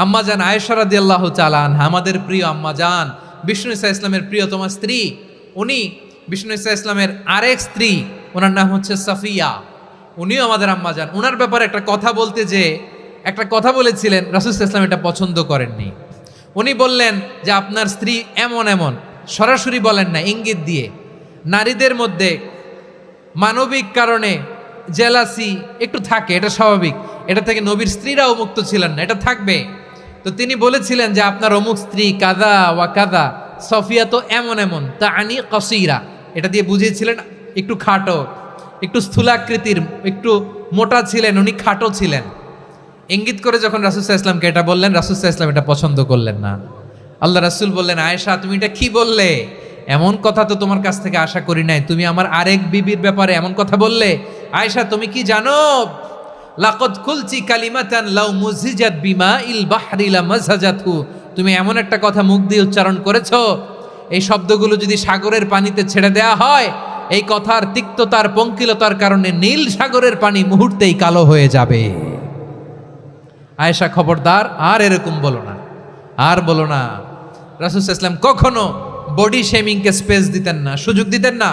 আম্মাজান আয়েশা রাদিয়াল্লাহু তাআলা আনহা, আমাদের প্রিয় আম্মাজান, বিষ্ণু ইসা ইসলামের প্রিয়তমা স্ত্রী। উনি বিষ্ণু ইসা ইসলামের আরেক স্ত্রী, ওনার নাম হচ্ছে সাফিয়া। উনিও আমাদের আম্মাজান। ওনার ব্যাপারে একটা কথা বলতে যে একটা কথা বলেছিলেন, রাসূল সাল্লাল্লাহু আলাইহি ওয়াসাল্লাম এটা পছন্দ করেননি। উনি বললেন যে আপনার স্ত্রী এমন এমন, সরাসরি বলেন না, ইঙ্গিত দিয়ে। নারীদের মধ্যে মানবিক কারণে জেলাসি একটু থাকে, এটা স্বাভাবিক। এটা থেকে নবীর স্ত্রীরাও মুক্ত ছিলেন না, এটা থাকবে। তো তিনি বলেছিলেন যে আপনার অমুক স্ত্রী কাদা ওয়া কাদা, সফিয়া তো এমন এমন, তা আনি কসিরা, এটা দিয়ে বুঝিয়েছিলেন একটু খাটো, একটু স্থূলাকৃতির, একটু মোটা ছিলেন, উনি খাটো ছিলেন। ইঙ্গিত করে যখন রাসূল সাল্লাল্লাহু আলাইহি ওয়াসাল্লামকে এটা বললেন, রাসূল সাল্লাল্লাহু আলাইহি ওয়াসাল্লাম এটা পছন্দ করলেন না। আল্লাহ রাসূল বললেন, আয়েশা তুমি এটা কি বললে? এমন কথা তো তোমার কাছ থেকে আশা করি নাই। তুমি আমার আরেক বিবির ব্যাপারে এমন কথা বললে। আয়েশা তুমি কি জানো, লাকাদ কুলতি কালিমাতান লাউ মুজিজাত বিমাইল বাহরি লামাজাজাতহু, তুমি এমন একটা কথা মুখ দিয়ে উচ্চারণ করেছো, এই শব্দগুলো যদি সাগরের পানিতে ছেড়ে দেয়া হয়, এই কথার তিক্ততার পঙ্কিলতার কারণে নীল সাগরের পানি মুহূর্তেই কালো হয়ে যাবে। আয়েশা খবরদার, আর এরকম বলো না, আর বলো না। রাসূল সাল্লাল্লাহু আলাইহি ওয়াসাল্লাম কখনো বডি শেমিংকে স্পেস দিতেন না, সুযোগ দিতেন না।